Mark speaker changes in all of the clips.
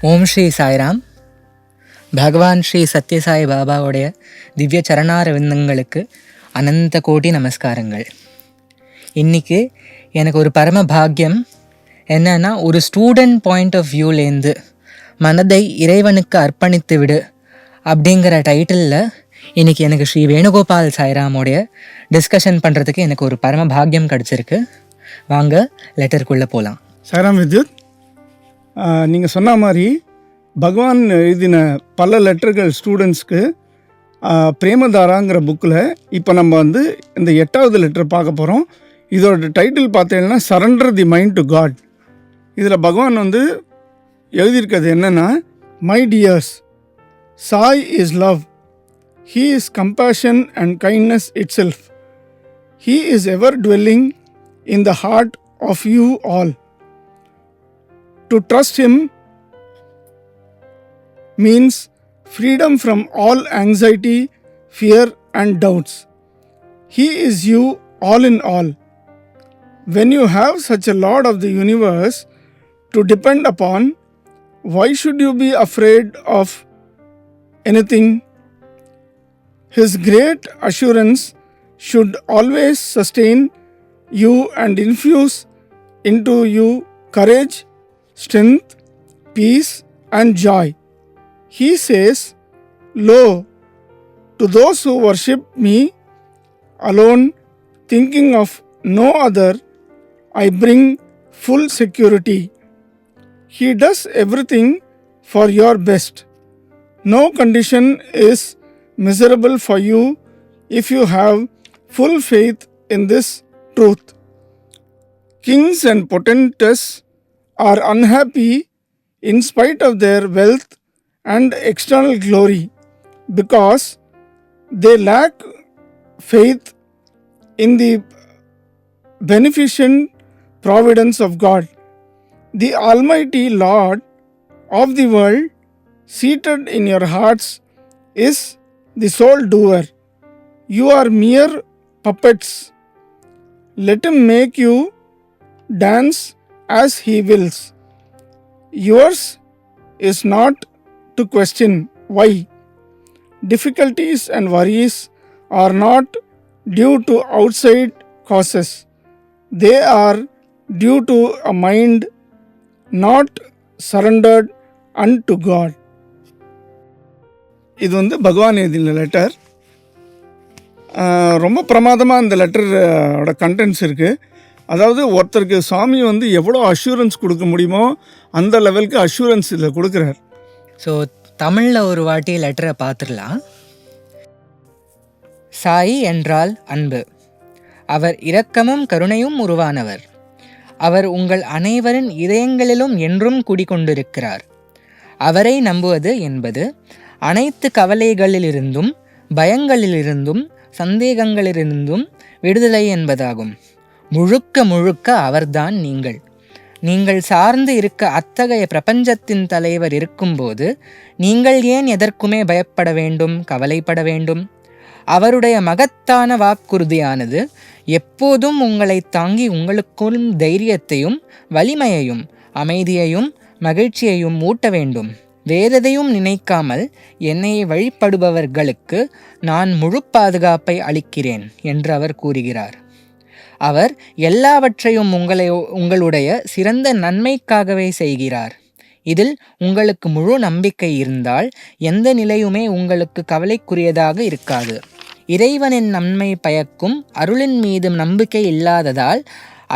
Speaker 1: ஓம் ஸ்ரீ சாய்ராம். பகவான் ஸ்ரீ சத்யசாய் பாபாவுடைய திவ்ய சரணார விந்தங்களுக்கு அனந்த கோடி நமஸ்காரங்கள். இன்றைக்கி எனக்கு ஒரு பரம பாக்கியம் என்னன்னா, ஒரு ஸ்டூடெண்ட் பாயிண்ட் ஆஃப் வியூலேருந்து மனதை இறைவனுக்கு அர்ப்பணித்து விடு அப்படிங்கிற டைட்டிலில் இன்றைக்கி எனக்கு ஸ்ரீ வேணுகோபால் சாய்ராமோடைய டிஸ்கஷன் பண்ணுறதுக்கு எனக்கு ஒரு பரம பாக்கியம் கிடச்சிருக்கு. வாங்க லெட்டருக்குள்ளே போகலாம்.
Speaker 2: சாய்ராம் வித்யுத், நீங்கள் சொன்ன மாதிரி பகவான் எழுதின பல லெட்டர்கள் ஸ்டூடெண்ட்ஸ்க்கு பிரேமதாராங்கிற புக்கில் இப்போ நம்ம இந்த 8வது லெட்டர் பார்க்க போகிறோம். இதோட டைட்டில் பார்த்தீங்கன்னா surrender the mind to God. இதில் பகவான் எழுதியிருக்கிறது என்னென்னா, my dears, Sai is love, he is compassion and kindness itself, he is ever dwelling in the heart of you all. To trust him means freedom from all anxiety, fear and doubts. He is you all in all. When you have such a Lord of the universe to depend upon, why should you be afraid of anything? His great assurance should always sustain you and infuse into you courage, strength, peace and joy. He says, lo, to those who worship me alone, thinking of no other, I bring full security. He does everything for your best. No condition is miserable for you if you have full faith in this truth. Kings and potentates are unhappy in spite of their wealth and external glory because they lack faith in the beneficent providence of God. The Almighty Lord of the world, seated in your hearts, is the sole doer. You are mere puppets. Let him make you dance as he wills. Yours is not to question why. Difficulties and worries are not due to outside causes. They are due to a mind not surrendered unto God. இது பகவான் எழுதின letter. ரொம்ப பிரமாதமாக இந்த லெட்டரோட contents இருக்குது. அதாவது ஒருத்தருக்கு சாமி எவ்வளோ அஷூரன்ஸ் கொடுக்க முடியுமோ அந்த லெவலுக்கு அஷூரன்ஸ் இதில் கொடுக்குறார்.
Speaker 1: ஸோ தமிழில் ஒரு வாட்டி லெட்டரை பார்த்துடலாம். சாய் என்றால் அன்பு. அவர் இரக்கமும் கருணையும் உருவானவர். அவர் உங்கள் அனைவரின் இதயங்களிலும் என்றும் குடிகொண்டிருக்கிறார். அவரை நம்புவது என்பது அனைத்து கவலைகளிலிருந்தும், பயங்களிலிருந்தும், சந்தேகங்களிலிருந்தும் விடுதலை என்பதாகும். முழுக்க முழுக்க அவர்தான் நீங்கள் சார்ந்து இருக்க அத்தகைய பிரபஞ்சத்தின் தலைவர் இருக்கும்போது நீங்கள் ஏன் எதற்குமே பயப்பட வேண்டும், கவலைப்பட வேண்டும்? அவருடைய மகத்தான வாக்குறுதியானது எப்போதும் உங்களை தாங்கி உங்களுக்குள் தைரியத்தையும் வலிமையையும் அமைதியையும் மகிழ்ச்சியையும் ஊட்ட வேண்டும். வேறெதையும் நினைக்காமல் என்னை வழிபடுபவர்களுக்கு நான் முழு பாதுகாப்பை அளிக்கிறேன் என்று அவர் கூறுகிறார். அவர் எல்லாவற்றையும் உங்களுடைய சிறந்த நன்மைக்காகவே செய்கிறார். இதில் உங்களுக்கு முழு நம்பிக்கை இருந்தால் எந்த நிலையுமே உங்களுக்கு கவலைக்குரியதாக இருக்காது. இறைவனின் நன்மை பயக்கும் அருளின் மீது நம்பிக்கை இல்லாததால்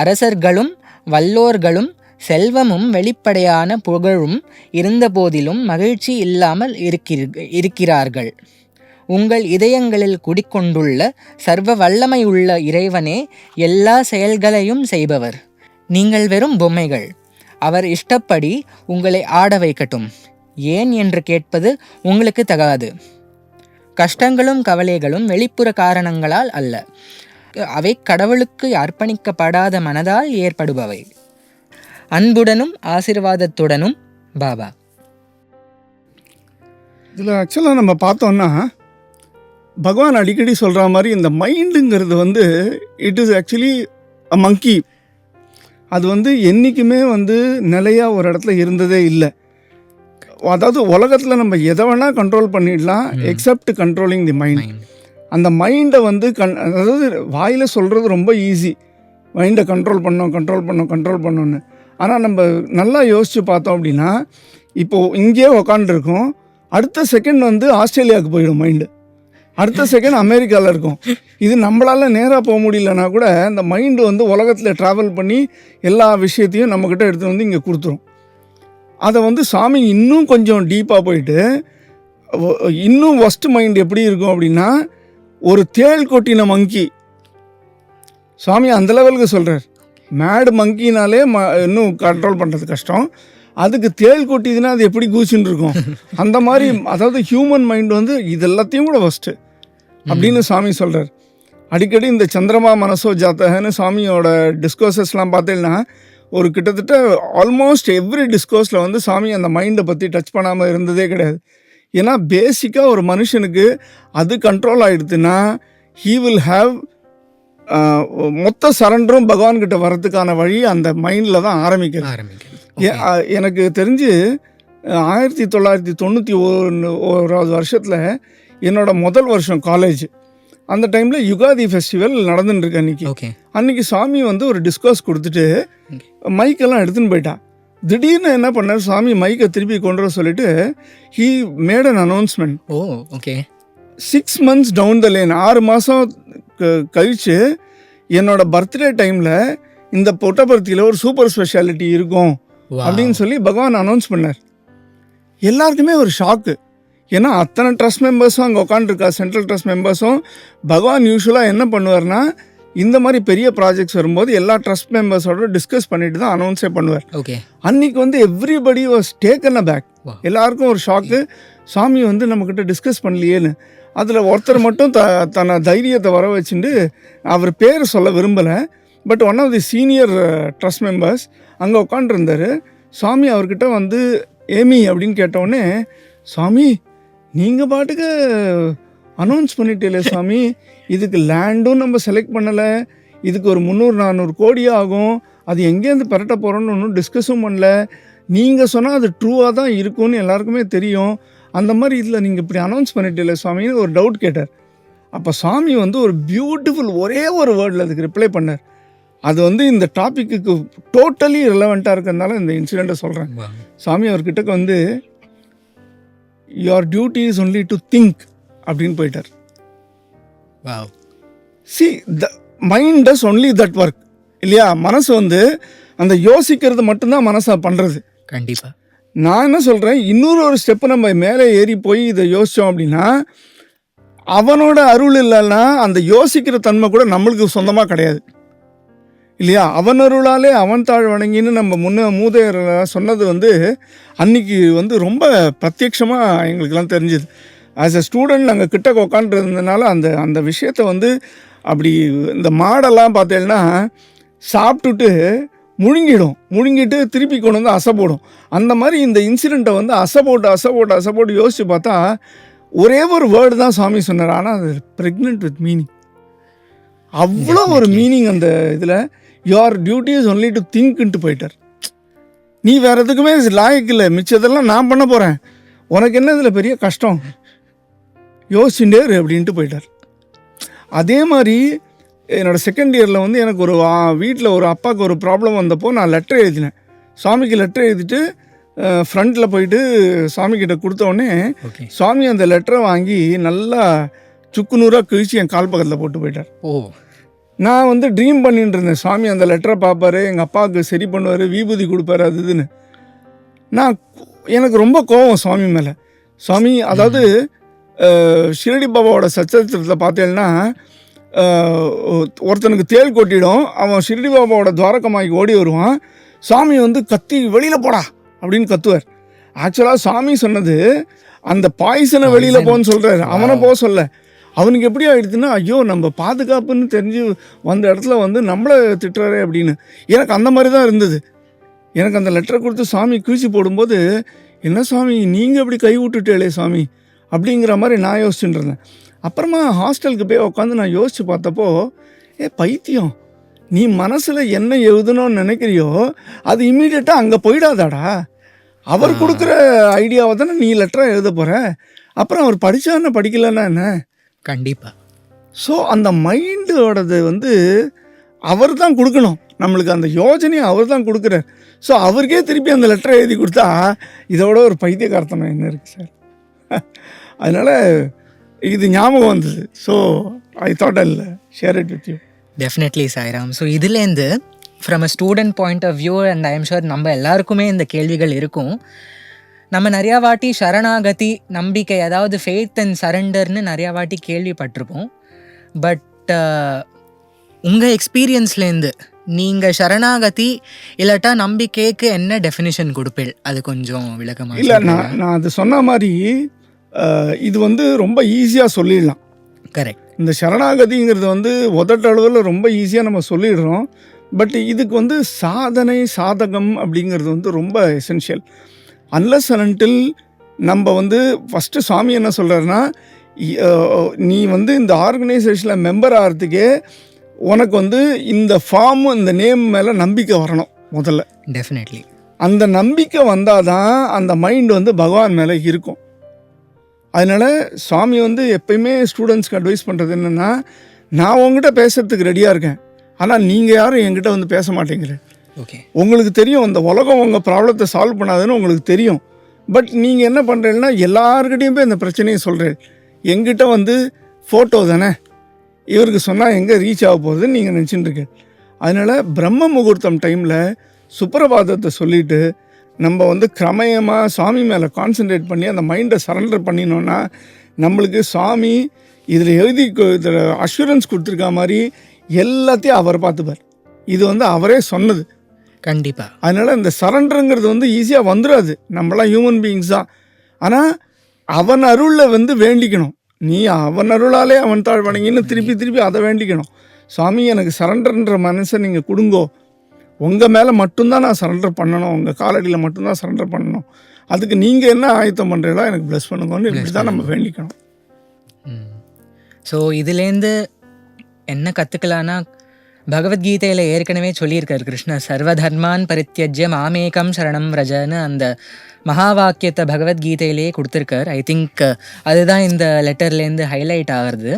Speaker 1: அரசர்களும் வல்லோர்களும் செல்வமும் வெளிப்படையான புகழும் இருந்தபோதிலும் மகிழ்ச்சி இல்லாமல் இருக்கிறார்கள். உங்கள் இதயங்களில் குடிக்கொண்டுள்ள சர்வ வல்லமையுள்ள இறைவனே எல்லா செயல்களையும் செய்பவர். நீங்கள் வெறும் பொம்மைகள். அவர் இஷ்டப்படி உங்களை ஆட வைக்கட்டும். ஏன் என்று கேட்பது உங்களுக்கு தகாது. கஷ்டங்களும் கவலைகளும் வெளிப்புற காரணங்களால் அல்ல, அவை கடவுளுக்கு அர்ப்பணிக்கப்படாத மனதால் ஏற்படுபவை. அன்புடனும் ஆசீர்வாதத்துடனும் பாபா.
Speaker 2: இதில் ஆக்சுவலாக நம்ம பார்த்தோன்னா பகவான் அடிக்கடி சொல்கிற மாதிரி இந்த மைண்டுங்கிறது இட் இஸ் ஆக்சுவலி அ மங்கி. அது என்றைக்குமே நிலையாக ஒரு இடத்துல இருந்ததே இல்லை. அதாவது உலகத்தில் நம்ம எதை வேணால் கண்ட்ரோல் பண்ணிடலாம் எக்ஸப்ட் கண்ட்ரோலிங் தி மைண்ட். அந்த மைண்டை வந்து அதாவது வாயில் சொல்கிறது ரொம்ப ஈஸி, மைண்டை கண்ட்ரோல் பண்ணோன்னு. ஆனால் நம்ம நல்லா யோசித்து பார்த்தோம் அப்படின்னா, இப்போது இங்கேயே உக்காண்டிருக்கோம், அடுத்த செகண்ட் வந்து ஆஸ்திரேலியாவுக்கு போயிடும் மைண்டு, அடுத்த செகண்ட் அமெரிக்காவில் இருக்கும். இது நம்மளால் நேராக போக முடியலன்னா கூட இந்த மைண்டு வந்து உலகத்தில் ட்ராவல் பண்ணி எல்லா விஷயத்தையும் நம்மக்கிட்ட எடுத்து வந்து இங்கே கொடுத்துரும். அதை வந்து சாமி இன்னும் கொஞ்சம் டீப்பாக போயிட்டு இன்னும் ஒஸ்ட் மைண்ட் எப்படி இருக்கும் அப்படின்னா, ஒரு தேள் கொட்டின மங்கி, சாமி அந்த லெவலுக்கு சொல்கிறார். மேடு மங்கினாலே இன்னும் கண்ட்ரோல் பண்ணுறது கஷ்டம், அதுக்கு தேள் கொட்டிதுன்னா அது எப்படி கூச்சின்னு இருக்கும். அந்த மாதிரி அதாவது ஹியூமன் மைண்ட் வந்து இது எல்லாத்தையும் கூட ஃபஸ்ட்டு அப்படின்னு சாமி சொல்கிறார். அடிக்கடி இந்த சந்திரமா மனசோ ஜாத்தகன்னு சாமியோட டிஸ்கோர்ஸஸ்லாம் பார்த்தீங்கன்னா ஒரு கிட்டத்தட்ட ஆல்மோஸ்ட் எவ்ரி டிஸ்கோர்ஸில் வந்து சாமி அந்த மைண்டை பற்றி டச் பண்ணாமல் இருந்ததே கிடையாது. ஏன்னா பேசிக்காக ஒரு மனுஷனுக்கு அது கண்ட்ரோல் ஆகிடுதுன்னா ஹீ வில் ஹாவ் மொத்த சரண்டரும் பகவான்கிட்ட வர்றதுக்கான வழி அந்த மைண்டில் தான் ஆரம்பிக்கிறது. எனக்கு தெரிஞ்சு 1991 வருஷத்தில் என்னோட முதல் வருஷம் காலேஜ், அந்த டைமில் யுகாதி ஃபெஸ்டிவல் நடந்துட்டுருக்கு. அன்றைக்கி சாமி வந்து ஒரு டிஸ்கோர்ஸ் கொடுத்துட்டு மைக்கெல்லாம் எடுத்துன்னு போயிட்டா. திடீர்னு என்ன பண்ணார், சாமி மைக்கை திருப்பி கொண்டு வர சொல்லிட்டு he made an announcement. 6 months down the lane, 6 மாதம் கழித்து என்னோட பர்த்டே டைமில் இந்த புட்டபர்த்தியில் ஒரு சூப்பர் ஸ்பெஷாலிட்டி இருக்கும் அப்படின்னு சொல்லி பகவான் அனௌன்ஸ் பண்ணார். எல்லாருக்குமே ஒரு ஷாக்கு. ஏன்னா அத்தனை ட்ரஸ்ட் மெம்பர்ஸும் அங்கே உட்காந்துருக்கா, சென்ட்ரல் ட்ரஸ்ட் மெம்பர்ஸும். பகவான் யூஸ்வலாக என்ன பண்ணுவார்னா, இந்த மாதிரி பெரிய ப்ராஜெக்ட்ஸ் வரும்போது எல்லா ட்ரஸ்ட் மெம்பர்ஸோட டிஸ்கஸ் பண்ணிட்டு தான் அனௌன்ஸே பண்ணுவார். அன்னைக்கு வந்து everybody was taken aback. எல்லாருக்கும் ஒரு ஷாக்கு, சாமி வந்து நம்மக்கிட்ட டிஸ்கஸ் பண்ணலையேன்னு. அதில் ஒருத்தர் மட்டும் தன்னை தைரியத்தை வர வச்சுட்டு, அவர் பேர் சொல்ல விரும்பலை, but one of the senior trust members அங்கே உட்காண்டிருந்தார். சாமி அவர்கிட்ட வந்து ஏமி அப்படின்னு கேட்டவுடனே, சாமி நீங்கள் பாட்டுக்கு அனௌன்ஸ் பண்ணிட்டே சாமி, இதுக்கு லேண்டும் நம்ம செலக்ட் பண்ணலை, இதுக்கு ஒரு 300-400 கோடி ஆகும், அது எங்கேருந்து பெரட்ட போகிறோன்னு ஒன்றும் டிஸ்கஸும் பண்ணல, நீங்கள் சொன்னால் அது ட்ரூவாக தான் இருக்கும்னு எல்லாருக்குமே தெரியும், அந்த மாதிரி இதில் நீங்கள் இப்படி அனௌன்ஸ் பண்ணிட்டே சாமின்னு ஒரு டவுட் கேட்டார். அப்போ சாமி வந்து ஒரு பியூட்டிஃபுல் ஒரே ஒரு வேர்டில் அதுக்கு ரிப்ளை பண்ணார். அது வந்து இந்த டாப்பிக்கு டோட்டலி ரிலவெண்ட்டாக இருக்கிறதுனால இந்த இன்சிடெண்ட்டை சொல்கிறேன். சாமி அவர்கிட்ட வந்து your duty is only to think அப்படின்னு போயிட்டார். See the mind does only that work இல்லையா? மனசு வந்து அந்த யோசிக்கிறது மட்டும்தான் மனசை பண்ணுறது.
Speaker 1: கண்டிப்பாக
Speaker 2: நான் என்ன சொல்கிறேன், இன்னொரு ஸ்டெப்பு நம்ம மேலே ஏறி போய் இதை யோசித்தோம் அப்படின்னா, அவனோட அருள் இல்லைன்னா அந்த யோசிக்கிற தன்மை கூட நம்மளுக்கு சொந்தமாக கிடையாது இல்லையா? அவன் அருளாலே அவன் தாழ் வணங்கின்னு நம்ம மூதையர் சொன்னது வந்து அன்னைக்கு வந்து ரொம்ப பிரத்யட்சமாக எங்களுக்கெல்லாம் தெரிஞ்சுது. ஆஸ் அ ஸ்டூடெண்ட் நாங்கள் கிட்ட உக்காண்டிருந்ததுனால அந்த அந்த விஷயத்தை வந்து அப்படி இந்த மாடெல்லாம் பார்த்தேன்னா சாப்பிட்டுட்டு முழுங்கிட்டு திருப்பி கொண்டு வந்து அசை போடும். அந்த மாதிரி இந்த இன்சிடெண்ட்டை வந்து அசை போட்டு யோசித்து பார்த்தா ஒரே ஒரு வேர்டு தான் சாமி சொன்னார், ஆனால் அது ப்ரெக்னென்ட் வித் மீனிங். அவ்வளோ ஒரு மீனிங் அந்த இதில். Your duty is only to திங்க்ன்ட்டு போயிட்டார். நீ வேறு எதுக்குமே லாயக்கு இல்லை, மிச்சதெல்லாம் நான் பண்ண போகிறேன், உனக்கு என்ன இதில் பெரிய கஷ்டம், யோசிச்சுட்டே இரு அப்படின்ட்டு போயிட்டார். அதே மாதிரி என்னோடய செகண்ட் இயரில் வந்து எனக்கு ஒரு வீட்டில் ஒரு அப்பாவுக்கு ஒரு ப்ராப்ளம் வந்தப்போ நான் லெட்டர் எழுதினேன். சாமிக்கு லெட்டர் எழுதிட்டு ஃப்ரண்ட்டில் போயிட்டு சாமிக்கிட்ட கொடுத்தோடனே சாமி அந்த லெட்டரை வாங்கி நல்லா சுக்குநூறாக கிழிச்சு என் கால் பக்கத்தில் போட்டு போயிட்டார். நான் வந்து ட்ரீம் பண்ணிட்டு இருந்தேன், சாமி அந்த லெட்டரை பார்ப்பாரு, எங்கள் அப்பாவுக்கு சரி பண்ணுவார், விபூதி கொடுப்பாரு, அது இதுன்னு. எனக்கு ரொம்ப கோபம் சாமி மேலே. சாமி அதாவது ஷிரடி பாபாவோட சச்சரித்திரத்தில் பார்த்தேன்னா ஒருத்தனுக்கு தேள் கொட்டிடும், அவன் ஷிரடி பாபாவோட துவாரகமாய்க்கு ஓடி வருவான், சாமி வந்து கத்தி வெளியில் போடா அப்படின்னு கத்துவார். ஆக்சுவலாக சாமி சொன்னது அந்த பாய்சனை வெளியில் போன்னு சொல்கிறார், அவனை போக சொல்ல. அவனுக்கு எப்படி ஆகிடுதுன்னா, ஐயோ நம்ம பாதுகாப்புன்னு தெரிஞ்சு வந்த இடத்துல வந்து நம்மளை திட்டுறாரே அப்படின்னு. எனக்கு அந்த மாதிரி தான் இருந்தது. எனக்கு அந்த லெட்டரை கொடுத்து சாமி கிழிச்சு போடும்போது, என்ன சாமி நீங்கள் எப்படி கை விட்டுட்டேளே சாமி அப்படிங்கிற மாதிரி நான் யோசிச்சுட்டு இருந்தேன். அப்புறமா ஹாஸ்டலுக்கு போய் உட்காந்து நான் யோசித்து பார்த்தப்போ, பைத்தியம், நீ மனசில் என்ன எழுதணும்னு நினைக்கிறியோ அது இம்மீடியட்டாக அங்கே போயிடாதாடா, அவர் கொடுக்குற ஐடியாவை தானே நீ லெட்டராக எழுத போகிற. அப்புறம் அவர் படித்தான்னு படிக்கலன்னா என்ன?
Speaker 1: கண்டிப்பாக.
Speaker 2: ஸோ அந்த மைண்டோடது வந்து அவர் தான் கொடுக்கணும் நம்மளுக்கு, அந்த யோஜனையை அவர் தான் கொடுக்குறார். ஸோ அவருக்கே திருப்பி அந்த லெட்டரை எழுதி கொடுத்தா இதோட ஒரு பைத்தியகார்த்தனம் என்ன இருக்குது சார்? அதனால் இது ஞாபகம் வந்தது. So I thought I share it with you.
Speaker 1: Definitely Sairam. So இதுலேருந்து from a student point of view and I am sure நம்ம எல்லாருக்குமே இந்த கேள்விகள் இருக்கும். நம்ம நிறையா வாட்டி சரணாகதி, நம்பிக்கை, அதாவது ஃபெய்த் அண்ட் சரண்டர்னு நிறையா வாட்டி கேள்விப்பட்டிருப்போம். பட் உங்கள் எக்ஸ்பீரியன்ஸ்லேருந்து நீங்கள் சரணாகதி இல்லாட்டா நம்பிக்கைக்கு என்ன டெஃபினிஷன் கொடுப்பீள்? அது கொஞ்சம் விளக்கமாக.
Speaker 2: இல்லை, நான் அது சொன்ன மாதிரி இது வந்து ரொம்ப ஈஸியாக சொல்லிடலாம்.
Speaker 1: கரெக்ட்.
Speaker 2: இந்த சரணாகதிங்கிறது வந்து உதட்டளவில் ரொம்ப ஈஸியாக நம்ம சொல்லிடுறோம். பட் இதுக்கு வந்து சாதனை, சாதகம் அப்படிங்கிறது வந்து ரொம்ப எசென்ஷியல். அன்லஸ் அண்ட் அன்டில் நம்ம வந்து ஃபஸ்ட்டு சுவாமி என்ன சொல்கிறாருன்னா, நீ வந்து இந்த ஆர்கனைசேஷனில் மெம்பர் ஆகிறதுக்கே உனக்கு வந்து இந்த ஃபார்ம், இந்த நேம் மேலே நம்பிக்கை வரணும் முதல்ல.
Speaker 1: டெஃபினெட்லி. அந்த
Speaker 2: நம்பிக்கை வந்தால் தான் அந்த மைண்ட் வந்து பகவான் மேலே இருக்கும். அதனால் சுவாமி வந்து எப்பயுமே ஸ்டூடெண்ட்ஸ்க்கு அட்வைஸ் பண்ணுறது என்னென்னா, நான் உங்ககிட்ட பேசுகிறதுக்கு ரெடியாக இருக்கேன், ஆனால் நீங்கள் யாரும் என்கிட்ட வந்து பேச மாட்டேங்கிறேன்.
Speaker 1: ஓகே,
Speaker 2: உங்களுக்கு தெரியும் இந்த உலகம் உங்கள் ப்ராப்ளத்தை சால்வ் பண்ணாதுன்னு உங்களுக்கு தெரியும். பட் நீங்கள் என்ன பண்ணுறீங்கன்னா எல்லாருக்கிட்டையும் போய் இந்த பிரச்சனையை சொல்கிறேன். எங்கிட்ட வந்து ஃபோட்டோ தானே, இவருக்கு சொன்னால் எங்கே ரீச் ஆக போகுதுன்னு நீங்கள் நினச்சிட்டு இருக்கேன். அதனால் பிரம்ம முகூர்த்தம் டைமில் சுப்பிரபாதத்தை சொல்லிவிட்டு நம்ம வந்து கிரமயமாக சுவாமி மேலே கான்சன்ட்ரேட் பண்ணி அந்த மைண்டை சரண்டர் பண்ணினோன்னா நம்மளுக்கு சுவாமி இதில் இதில் அஷூரன்ஸ் கொடுத்துருக்க மாதிரி எல்லாத்தையும் அவர் பார்த்துப்பார். இது வந்து அவரே சொன்னது.
Speaker 1: கண்டிப்பாக.
Speaker 2: அதனால் இந்த சரண்டருங்கிறது வந்து ஈஸியாக வந்துடாது, நம்மளாம் ஹியூமன் பீயிங்ஸ் தான். ஆனால் அவன் அருளில் வந்து வேண்டிக்கணும். நீ அவன் அருளாலே அவன் தாழ் வணங்கின்னு திருப்பி திருப்பி அதை வேண்டிக்கணும். சுவாமி எனக்கு சரண்டர்ன்ற மனசை நீங்கள் கொடுங்கோ, உங்கள் மேலே மட்டும்தான் நான் சரண்டர் பண்ணணும், உங்கள் காலடியில் மட்டும்தான் சரண்டர் பண்ணணும், அதுக்கு நீங்கள் என்ன ஆயத்தம் பண்ணுறீங்களோ எனக்கு ப்ளஸ் பண்ணுங்கன்னு இப்படி தான் நம்ம வேண்டிக்கணும்.
Speaker 1: ஸோ இதுலேருந்து என்ன கற்றுக்கலான்னா, பகவத்கீதையில் ஏற்கனவே சொல்லியிருக்கார் கிருஷ்ணர், சர்வதர்மான் பரித்யஜ்ய மாமேகம் சரணம் ரஜன்னு அந்த மகா வாக்கியத்தை பகவத்கீதையிலேயே கொடுத்துருக்கார். ஐ திங்க் அதுதான் இந்த லெட்டர்லேருந்து ஹைலைட் ஆகிறது.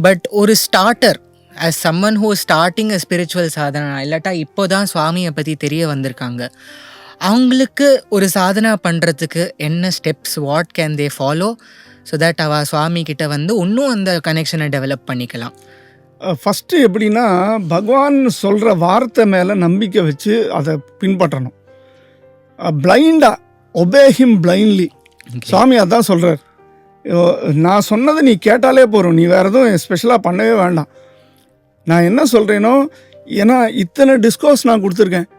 Speaker 1: பட் ஒரு starter, as someone who starting a spiritual Sadhana, இல்லாட்டா இப்போ தான் சுவாமியை பற்றி தெரிய வந்திருக்காங்க, அவங்களுக்கு ஒரு சாதனா பண்ணுறதுக்கு என்ன steps, what can they follow so that அவ சுவாமி கிட்ட வந்து இன்னும் அந்த கனெக்ஷனை டெவலப் பண்ணிக்கலாம்?
Speaker 2: ஃபஸ்ட்டு எப்படின்னா, பகவான் சொல்கிற வார்த்தை மேலே நம்பிக்கை வச்சு அதை பின்பற்றணும். பிளைண்டாக ஒபே ஹிம் பிளைண்ட்லி. சுவாமி அதான் சொல்கிறார், நான் சொன்னதை நீ கேட்டாலே போகிறோம், நீ வேறு எதுவும் ஸ்பெஷலாக பண்ணவே வேண்டாம். நான் என்ன சொல்கிறேனோ, ஏன்னா இத்தனை டிஸ்கோர்ஸ் நான் கொடுத்துருக்கேன்,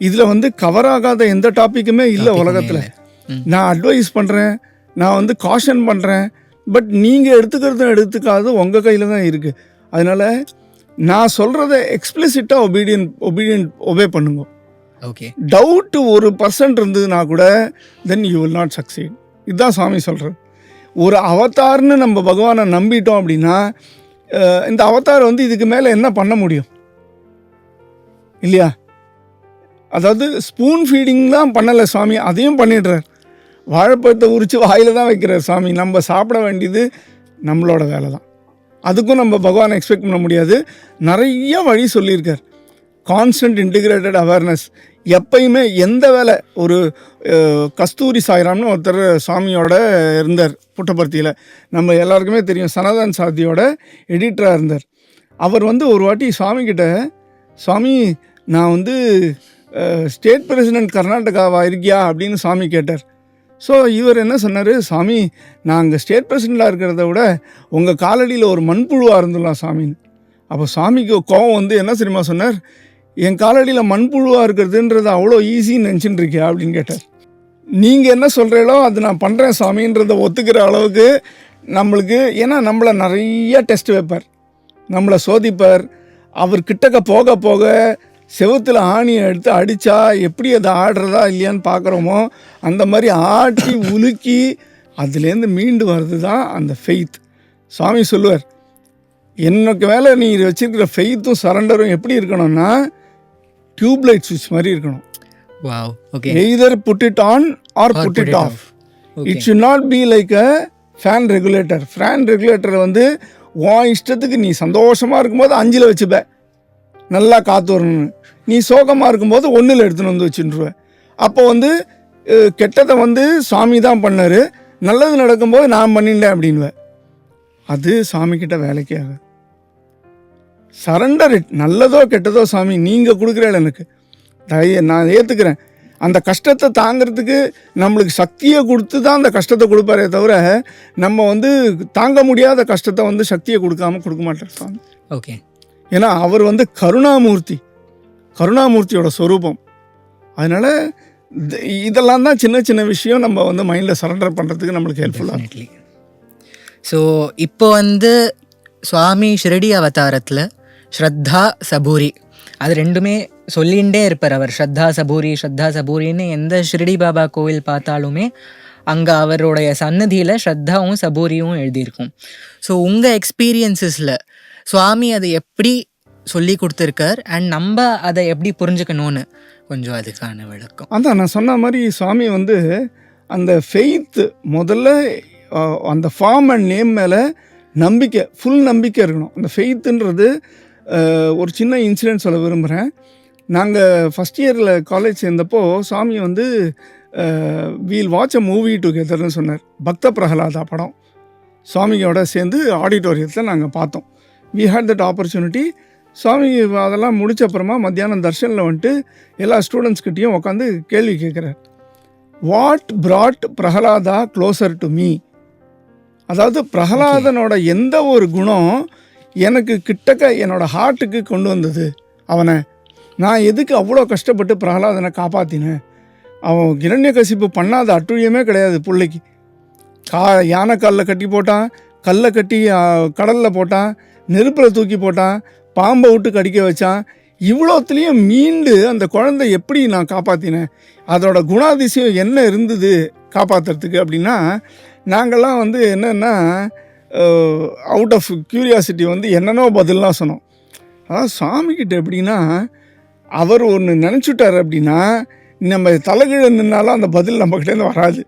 Speaker 2: இதில் வந்து கவர் ஆகாத எந்த டாப்பிக்குமே இல்லை உலகத்தில். நான் அட்வைஸ் பண்ணுறேன், நான் வந்து காஷன் பண்ணுறேன், பட் நீங்கள் எடுத்துக்கிறதும் எடுத்துக்காது உங்கள் கையில் தான் இருக்குது. அதனால் நான் சொல்கிறத எக்ஸ்பிளிசிட்டாக ஒபே பண்ணுங்க.
Speaker 1: ஓகே,
Speaker 2: டவுட்டு 1% இருந்ததுன்னா கூட then you will not succeed. இதுதான் சுவாமி சொல்கிறது. ஒரு அவதார்னு நம்ம பகவானை நம்பிட்டோம் அப்படின்னா, இந்த அவதார் வந்து இதுக்கு மேலே என்ன பண்ண முடியும் இல்லையா? அதாவது ஸ்பூன் ஃபீடிங் தான் பண்ணலை சுவாமி, அதையும் பண்ணிடுறார். வாழைப்பழத்தை உரித்து வாயில் தான் வைக்கிறார் சுவாமி. நம்ம சாப்பிட வேண்டியது நம்மளோட வேலை தான், அதுக்கும் நம்ம பகவானை எக்ஸ்பெக்ட் பண்ண முடியாது. நிறைய வழி சொல்லியிருக்கார். கான்ஸ்டன்ட் இன்டிகிரேட்டட் அவேர்னஸ், எப்பயுமே எந்த வேலை. ஒரு கஸ்தூரி சாய்ராம்னு ஒருத்தர் சுவாமியோட இருந்தார் புட்டபர்த்தியில், நம்ம எல்லாருக்குமே தெரியும், சனாதன் சாதியோட எடிட்டராக இருந்தார். அவர் வந்து ஒரு வாட்டி சுவாமிகிட்ட, சுவாமி நான் வந்து ஸ்டேட் பிரசிடெண்ட் கர்நாடகாவா இருக்கியா அப்படின்னு சுவாமி கேட்டார். ஸோ இவர் என்ன சொன்னார், சாமி நான் அங்கே ஸ்டேட் பிரசிடெண்ட்டாக இருக்கிறத விட உங்கள் காலடியில் ஒரு மண்புழுவாக இருந்துடலாம் சாமின்னு. அப்போ சாமிக்கு கோவம் வந்து என்ன தெரியுமா சொன்னார், என் காலடியில் மண்புழுவாக இருக்கிறதுன்றது அவ்வளோ ஈஸின்னு நினச்சிட்டு இருக்கியா அப்படின்னு கேட்டார். நீங்கள் என்ன சொல்கிறீங்களோ அது நான் பண்ணுறேன் சாமின்றதை ஒத்துக்கிற அளவுக்கு நம்மளுக்கு, ஏன்னா நம்மளை நிறைய டெஸ்ட் வைப்பார், நம்மளை சோதிப்பார். அவர் கிட்டக்க போக போக செவுத்தில் ஆணியை எடுத்து அடித்தா எப்படி அதை ஆடுறதா இல்லையான்னு பார்க்குறோமோ, அந்த மாதிரி ஆட்டி உலுக்கி அதுலேருந்து மீண்டு வர்றது தான் அந்த ஃபெய்த். சுவாமி சொல்லுவார், எனக்கு மேலே நீ வச்சுருக்கிற ஃபெய்த்தும் சரண்டரும் எப்படி இருக்கணும்னா டியூப்லைட் சுவிட்ச் மாதிரி இருக்கணும்.
Speaker 1: Wow. Okay.
Speaker 2: Either put it on or put it off. It should not be like a fan regulator. Fan regulator வந்து உன் இஷ்டத்துக்கு நீ சந்தோஷமாக இருக்கும்போது 5ல் வச்சுப்ப, நல்லா காற்று வரணும்னு. நீ சோகமாக இருக்கும்போது 1ல் எடுத்துன்னு வந்து வச்சுருவேன். அப்போ வந்து கெட்டதை வந்து சாமி தான் பண்ணார், நல்லது நடக்கும்போது நான் பண்ணிட்டேன் அப்படின்வேன். அது சாமிக்கிட்ட வேலைக்கே ஆகாது. Surrender it. நல்லதோ கெட்டதோ சாமி நீங்கள் கொடுக்குறேன், எனக்கு நான் ஏற்றுக்கிறேன். அந்த கஷ்டத்தை தாங்கிறதுக்கு நம்மளுக்கு சக்தியை கொடுத்து தான் அந்த கஷ்டத்தை கொடுப்பாரே தவிர, நம்ம வந்து தாங்க முடியாத கஷ்டத்தை வந்து சக்தியை கொடுக்க மாட்டார் சாமி.
Speaker 1: ஓகே.
Speaker 2: ஏன்னா அவர் வந்து கருணாமூர்த்தி, கருணாமூர்த்தியோட ஸ்வரூபம். அதனால் இதெல்லாம் தான் சின்ன சின்ன விஷயம் நம்ம வந்து மைண்டில் சரண்டர் பண்ணுறதுக்கு நம்மளுக்கு ஹெல்ப்ஃபுல்லாக.
Speaker 1: ஸோ இப்போ வந்து சுவாமி ஷிரடி அவதாரத்தில் ஸ்ரத்தா சபூரி அது ரெண்டுமே சொல்லிகிட்டே இருப்பார் அவர். ஸ்ரத்தா சபூரி ஸ்ரத்தா சபூரின்னு எந்த ஷிரடி பாபா கோவில் பார்த்தாலுமே அங்கே அவருடைய சன்னதியில் ஸ்ரத்தாவும் சபூரியும் எழுதியிருக்கும். ஸோ உங்கள் எக்ஸ்பீரியன்ஸஸில் சுவாமி அதை எப்படி சொல்லி கொடுத்துருக்கார் அண்ட் நம்ம அதை எப்படி புரிஞ்சுக்கணும்னு கொஞ்சம் அதுக்கான விளக்கம்.
Speaker 2: அதான் நான் சொன்ன மாதிரி சுவாமி வந்து அந்த ஃபெய்த் முதல்ல அந்த ஃபார்ம் அண்ட் நேம் மேலே நம்பிக்கை, ஃபுல் நம்பிக்கை இருக்கணும். அந்த ஃபெய்த்துன்றது ஒரு சின்ன இன்சிடென்ட் சொல்ல விரும்புகிறேன். நாங்கள் ஃபஸ்ட் இயரில் காலேஜ் சேர்ந்தப்போ சாமி வந்து வீல் வாட்ச் அ மூவி டுகெதர்னு சொன்னார். பக்த பிரகலாதா படம் சுவாமியோட சேர்ந்து ஆடிட்டோரியத்தில் நாங்கள் பார்த்தோம். We had that opportunity. Swami அதெல்லாம் முடிச்ச அப்புறமா மத்தியானம் தர்ஷனில் வந்துட்டு எல்லா ஸ்டூடெண்ட்ஸ்கிட்டையும் உட்காந்து கேள்வி கேட்குறார். What brought Prahlada closer to me? அதாவது பிரகலாதனோட எந்த ஒரு குணம் எனக்கு கிட்டக்க என்னோட ஹார்ட்டுக்கு கொண்டு வந்தது அவனை? நான் எதுக்கு அவ்வளோ கஷ்டப்பட்டு பிரகலாதனை காப்பாற்றினேன்? அவன் கிரண்யகசிப்பு பண்ணாத அட்டுழியமே கிடையாது. பிள்ளைக்கு யானை காலில் கட்டி போட்டான், கல்லை கட்டி கடலில் போட்டான், நெருப்பில் தூக்கி போட்டான், பாம்பை விட்டு கடிக்க வச்சான். இவ்வளோத்துலேயும் மீண்டு அந்த குழந்தை எப்படி நான் காப்பாற்றினேன்? அதோட குணாதிசயம் என்ன இருந்தது காப்பாற்றுறதுக்கு அப்படின்னா, நாங்கள்லாம் வந்து என்னென்னா அவுட் ஆஃப் க்யூரியாசிட்டி வந்து என்னென்னோ பதிலாம் சொன்னோம். அதாவது சாமிக்கிட்ட எப்படின்னா, அவர் ஒன்று நினச்சிட்டார் அப்படின்னா நம்ம தலைகீழ நின்னாலும் அந்த பதில் நம்மக்கிட்டேருந்து வராது.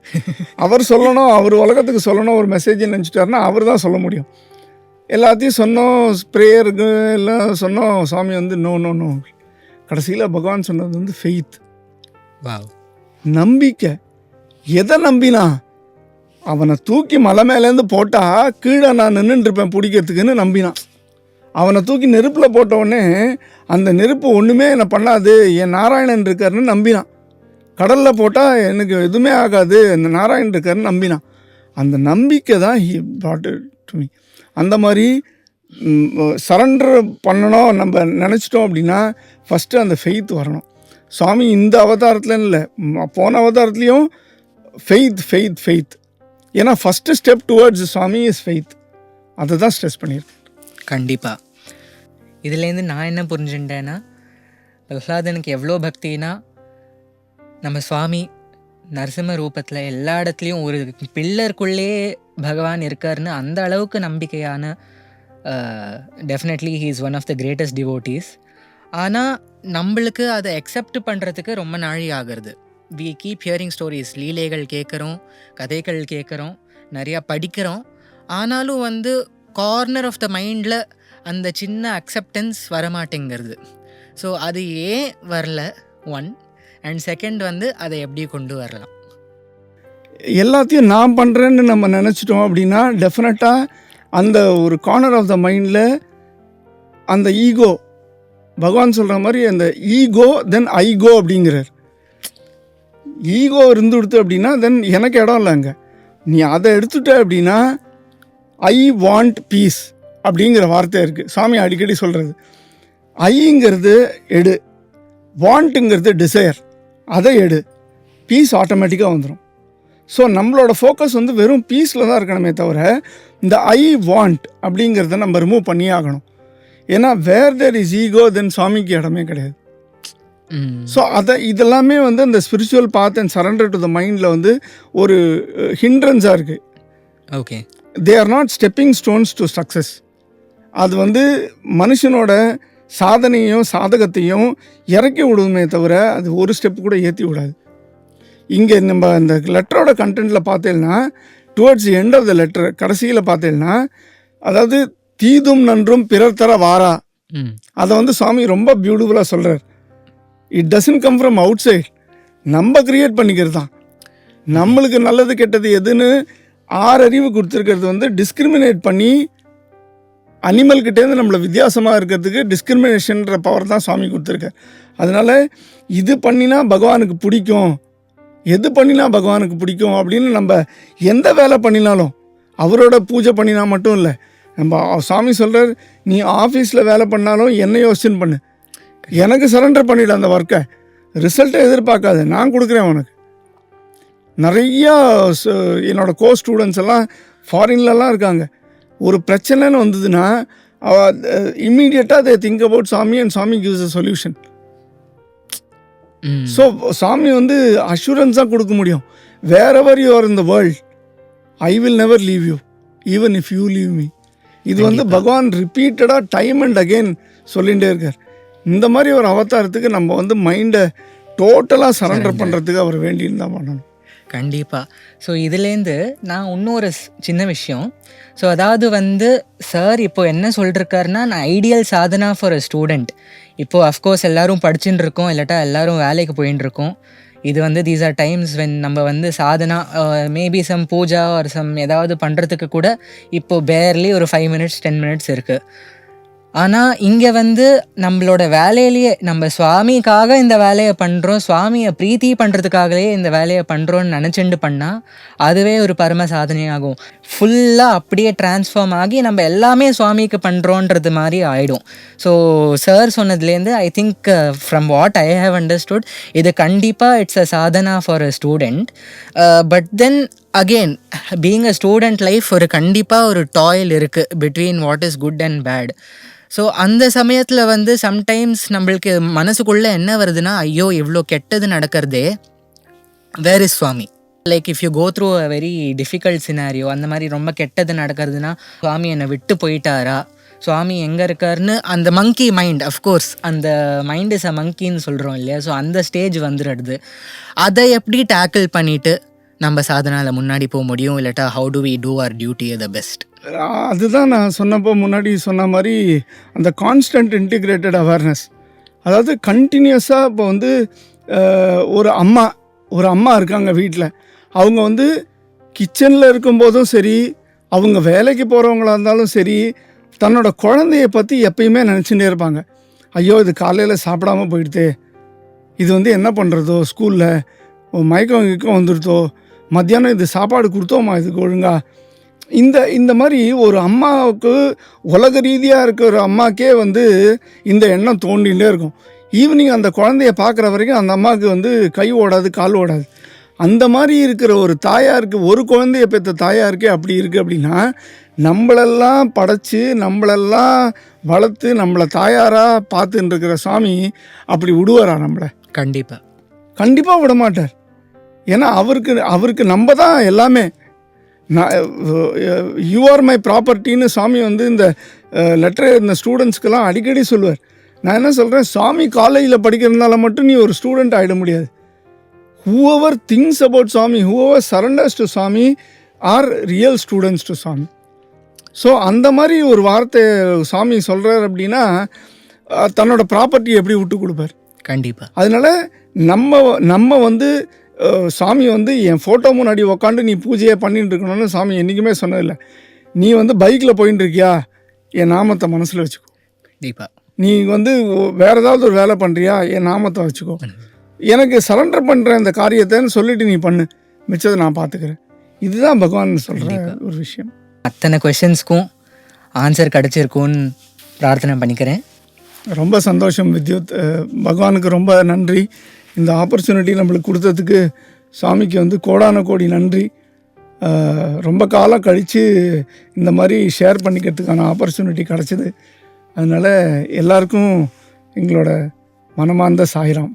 Speaker 2: அவர் சொல்லணும், அவர் உலகத்துக்கு சொல்லணும் ஒரு மெசேஜை நினச்சிட்டாருன்னா அவர் தான் சொல்ல முடியும். எல்லாத்தையும் சொன்னோம், ப்ரேயருக்கு எல்லாம் சொன்னோம். சாமி வந்து நோ நோ நோ. கடைசியில் பகவான் சொன்னது வந்து ஃபெய்த், நம்பிக்கை. எதை நம்பினா? அவனை தூக்கி மலை மேலேருந்து போட்டால் கீழே நான் நின்றுட்டுருப்பேன் பிடிக்கிறதுக்குன்னு நம்பினான். அவனை தூக்கி நெருப்பில் போட்டவுடனே அந்த நெருப்பு ஒன்றுமே என்னை பண்ணாது, என் நாராயணன் இருக்காருன்னு நம்பினான். கடலில் போட்டால் எனக்கு எதுவுமே ஆகாது, அந்த நாராயணன் இருக்காருன்னு நம்பினான். அந்த நம்பிக்கை தான் he brought it to me. அந்த மாதிரி சரண்டர் பண்ணணும் நம்ம நினச்சிட்டோம் அப்படின்னா ஃபஸ்ட்டு அந்த ஃபெய்த் வரணும். சுவாமி இந்த அவதாரத்தில் இல்லை, போன அவதாரத்துலேயும் ஃபெய்த் ஃபெய்த் ஃபெய்த். ஏன்னா first step towards Swami is faith. அதை தான் ஸ்ட்ரெஸ் பண்ணியிருக்கேன்.
Speaker 1: கண்டிப்பாக. இதுலேருந்து நான் என்ன புரிஞ்சுட்டேன்னா, பிரகலாதனுக்கு எவ்வளோ பக்தினா நம்ம சுவாமி நரசிம்ம ரூபத்தில் எல்லா இடத்துலையும் ஒரு பில்லருக்குள்ளே பகவான் இருக்காருன்னு அந்த அளவுக்கு நம்பிக்கையான definitely he is one of the greatest devotees. ஆனால் நம்மளுக்கு அதை அக்செப்ட் பண்ணுறதுக்கு ரொம்ப நாழி ஆகிறது. வி கீப் ஹியரிங் ஸ்டோரிஸ், லீலைகள் கேட்குறோம், கதைகள் கேட்குறோம், நிறையா படிக்கிறோம். ஆனாலும் வந்து கார்னர் ஆஃப் த மைண்டில் அந்த சின்ன அக்செப்டன்ஸ் வரமாட்டேங்கிறது. ஸோ அது ஏன் வரல ஒன், அண்ட் செகண்ட் வந்து அதை எப்படி கொண்டு வரலாம்?
Speaker 2: எல்லாத்தையும் நான் பண்ணுறேன்னு நம்ம நினச்சிட்டோம் அப்படின்னா டெஃபினட்டாக அந்த ஒரு கார்னர் ஆஃப் த மைண்டில் அந்த ஈகோ, பகவான் சொல்கிற மாதிரி அந்த ஈகோ தென் ஐகோ அப்படிங்கிறார். ஈகோ இருந்து கொடுத்து அப்படின்னா தென் எனக்கு இடம் இல்லை அங்கே. நீ அதை எடுத்துட்ட அப்படின்னா ஐ வாண்ட் பீஸ் அப்படிங்கிற வார்த்தை இருக்குது. சாமி அடிக்கடி சொல்கிறது. ஐங்கிறது எடு, வாண்ட்டுங்கிறது டிசையர், அதை எடு, பீஸ் ஆட்டோமேட்டிக்காக வந்துடும். ஸோ நம்மளோட ஃபோக்கஸ் வந்து வெறும் பீஸில் தான் இருக்கணுமே தவிர இந்த ஐ வாண்ட் அப்படிங்கிறத நம்ம ரிமூவ் பண்ணியே ஆகணும். ஏன்னா வேர் தேர் இஸ் ஈகோ தென் சுவாமிக்கு இடமே கிடையாது. ஸோ இதெல்லாமே வந்து அந்த spiritual path and surrender to the மைண்டில் வந்து ஒரு ஹிண்ட்ரன்ஸாக இருக்குது.
Speaker 1: Okay,
Speaker 2: they are not stepping stones to success. அது வந்து மனுஷனோட சாதனையும் சாதகத்தையும் இறக்கி விடுமே தவிர அது ஒரு ஸ்டெப் கூட ஏற்றி விடாது. இங்கே நம்ம அந்த லெட்டரோட கண்டென்ட்டில் பார்த்தேன்னா towards end of the letter கடைசியில் பார்த்தேன்னா, அதாவது தீதும் நன்றும் பிறர் தர வாரா, அதை வந்து சுவாமி ரொம்ப பியூட்டிஃபுல்லாக சொல்கிறார். It doesn't come from outside, நம்ம கிரியேட் பண்ணிக்கிறது தான். நம்மளுக்கு நல்லது கெட்டது எதுன்னு 6 அறிவு கொடுத்துருக்கிறது வந்து டிஸ்கிரிமினேட் பண்ணி அனிமல்கிட்டேருந்து நம்மளை வித்தியாசமாக இருக்கிறதுக்கு டிஸ்கிரிமினேஷன்ற பவர் தான் சுவாமி கொடுத்துருக்கார். அதனால் இது பண்ணினா பகவானுக்கு பிடிக்கும், எது பண்ணினா பகவானுக்கு பிடிக்கும் அப்படின்னு நம்ம எந்த வேலை பண்ணினாலும், அவரோட பூஜை பண்ணினா மட்டும் இல்லை, நம்ம சாமி சொல்கிறார், நீ ஆஃபீஸில் வேலை பண்ணாலும் என்ன யோசிச்சுன்னு பண்ணு, எனக்கு சரண்டர் பண்ணிவிடு அந்த ஒர்க்கை, ரிசல்ட்டை எதிர்பார்க்காது, நான் கொடுக்குறேன் உனக்கு. நிறையா என்னோடய ஸ்டூடெண்ட்ஸ் எல்லாம் ஃபாரின்லலாம் இருக்காங்க. ஒரு பிரச்சனைன்னு வந்ததுன்னா இம்மீடியட்டாக they think about Swami and Swami gives a solution. So Swami வந்து அஷூரன்ஸாக கொடுக்க முடியும். Wherever you are in the world, I will never leave you even if you leave me. இது வந்து பகவான் ரிப்பீட்டடாக டைம் அண்ட் அகெயின் சொல்லிகிட்டே இருக்கார். இந்த மாதிரி ஒரு அவதாரத்துக்கு நம்ம வந்து மைண்டை டோட்டலாக சரண்டர் பண்ணுறதுக்கு அவர் வேண்டின்னு தான் பண்ணணும்.
Speaker 1: கண்டிப்பாக. ஸோ இதுலேருந்து நான் இன்னொரு சின்ன விஷயம், ஸோ அதாவது வந்து சார் இப்போ என்ன சொல்லிருக்காருன்னா, நான் ideal sadhana for a student. இப்போது அஃப்கோர்ஸ் எல்லோரும் படிச்சுட்டு இருக்கோம், இல்லாட்டா எல்லோரும் வேலைக்கு போயின்னு இருக்கோம். இது வந்து தீஸ் ஆர் டைம்ஸ் வென் நம்ம வந்து சாதனா மேபி சம் பூஜா ஒரு சம் ஏதாவது பண்ணுறதுக்கு கூட இப்போது பேர்லி ஒரு 5 minutes 10 minutes இருக்குது. ஆனால் இங்கே வந்து நம்மளோட வேலையிலேயே நம்ம சுவாமிக்காக இந்த வேலையை பண்ணுறோம், சுவாமியை பிரீத்தி பண்ணுறதுக்காகவே இந்த வேலையை பண்ணுறோன்னு நினச்சிண்டு பண்ணால் அதுவே ஒரு பரம சாதனையாகும். ஃபுல்லாக அப்படியே ட்ரான்ஸ்ஃபார்ம் ஆகி நம்ம எல்லாமே சுவாமிக்கு பண்ணுறோன்றது மாதிரி ஆகிடும். ஸோ சார் சொன்னதுலேருந்து I think from what I have understood, இது கண்டிப்பாக it's a sadhana for a student. But then again being a student life ஒரு கண்டிப்பாக ஒரு டாயில் இருக்குது between what is good and bad. So அந்த சமயத்தில் வந்து சம்டைம்ஸ் நம்மளுக்கு மனசுக்குள்ளே என்ன வருதுன்னா, ஐயோ இவ்வளோ கெட்டது நடக்கிறதே, where is Swami? Like if you go through a very difficult scenario, அந்த மாதிரி ரொம்ப கெட்டது நடக்கிறதுனா சுவாமி என்னை விட்டு போயிட்டாரா, சுவாமி எங்கே இருக்காருன்னு அந்த மங்கி மைண்ட், அஃப்கோர்ஸ் அந்த மைண்ட் இஸ் அ மங்கின்னு சொல்கிறோம் இல்லையா, ஸோ அந்த ஸ்டேஜ் வந்துடுறது. அதை எப்படி டேக்கிள் பண்ணிவிட்டு நம்ம சாதனாவில் முன்னாடி போக முடியும், இல்லாட்டா how do we do our duty the best?
Speaker 2: அதுதான் நான் சொன்னப்போ முன்னாடி சொன்ன மாதிரி அந்த கான்ஸ்டன்ட் இன்டிகிரேட்டட் அவேர்னஸ். அதாவது கண்டினியூஸாக இப்போ வந்து ஒரு அம்மா இருக்காங்க வீட்டில், அவங்க வந்து கிச்சனில் இருக்கும்போதும் சரி, அவங்க வேலைக்கு போகிறவங்களா இருந்தாலும் சரி, தன்னோட குழந்தைய பற்றி எப்பயுமே நினச்சிட்டே இருப்பாங்க. ஐயோ இது காலையில் சாப்பிடாம போயிடுதே, இது வந்து என்ன பண்ணுறதோ, ஸ்கூலில் மயக்கம் வந்துடுதோ, மத்தியானம் இது சாப்பாடு கொடுத்தோமா இதுக்கு ஒழுங்கா, இந்த மாதிரி ஒரு அம்மாவுக்கு உலக ரீதியாக இருக்கிற அம்மாக்கே வந்து இந்த எண்ணம் தோண்டிகிட்டே இருக்கும். ஈவினிங் அந்த குழந்தைய பார்க்குற வரைக்கும் அந்த அம்மாவுக்கு வந்து கை ஓடாது கால் ஓடாது. அந்த மாதிரி இருக்கிற ஒரு தாயாருக்கு, ஒரு குழந்தைய பெற்ற தாயாருக்கே அப்படி இருக்குது அப்படின்னா, நம்மளெல்லாம் படைச்சி நம்மளெல்லாம் வளர்த்து நம்மளை தாயாராக பார்த்துன்னு இருக்கிற சாமி அப்படி விடுவாரா நம்மளை? கண்டிப்பாக விட மாட்டார். ஏன்னா அவருக்கு நம்ம தான் எல்லாமே. யூ ஆர் மை ப்ராப்பர்ட்டின்னு சாமி வந்து இந்த லெட்டர் இந்த ஸ்டூடெண்ட்ஸ்க்கெல்லாம் அடிக்கடி சொல்லுவார். நான் என்ன சொல்கிறேன், சாமி காலேஜில் படிக்கிறதுனால மட்டும் நீ ஒரு ஸ்டூடெண்ட் ஆகிட முடியாது. whoever thinks about Swami, whoever surrenders to Swami are real students to Swami. So அந்த மாதிரி ஒரு வார்த்தை சாமி சொல்கிறார் அப்படின்னா, தன்னோட ப்ராப்பர்ட்டி எப்படி விட்டு கொடுப்பார்?
Speaker 1: கண்டிப்பாக.
Speaker 2: அதனால் நம்ம வந்து சாமி வந்து என் ஃபோட்டோ முன்னாடி உக்காண்டு நீ பூஜையை பண்ணிட்டு இருக்கணும்னு சாமி என்றைக்குமே சொன்னதில்லை. நீ வந்து பைக்கில் போயின்னு இருக்கியா, என் நாமத்தை மனசில் வச்சுக்கோ.
Speaker 1: கண்டிப்பாக.
Speaker 2: நீ வந்து வேறு ஏதாவது ஒரு வேலை பண்ணுறியா, என் நாமத்தை வச்சுக்கோ. எனக்கு சரண்டர் பண்ணுற இந்த காரியத்தைன்னு சொல்லிட்டு நீ பண்ணு, மிச்சத்தை நான் பார்த்துக்கிறேன். இதுதான் பகவான் சொல்கிற ஒரு விஷயம்.
Speaker 1: அத்தனை கொஷின்ஸ்க்கும் ஆன்சர் கிடச்சிருக்கும்னு பிரார்த்தனை பண்ணிக்கிறேன்.
Speaker 2: ரொம்ப சந்தோஷம் வித்யுத். பகவானுக்கு ரொம்ப நன்றி. இந்த ஆப்பர்ச்சுனிட்டி நம்மளுக்கு கொடுத்ததுக்கு சாமிக்கு வந்து கோடான கோடி நன்றி. ரொம்ப காலம் கழித்து இந்த மாதிரி ஷேர் பண்ணிக்கிறதுக்கான ஆப்பர்ச்சுனிட்டி கிடச்சிது. அதனால் எல்லாருக்கும் எங்களோட மனமார்ந்த சாய்ராம்.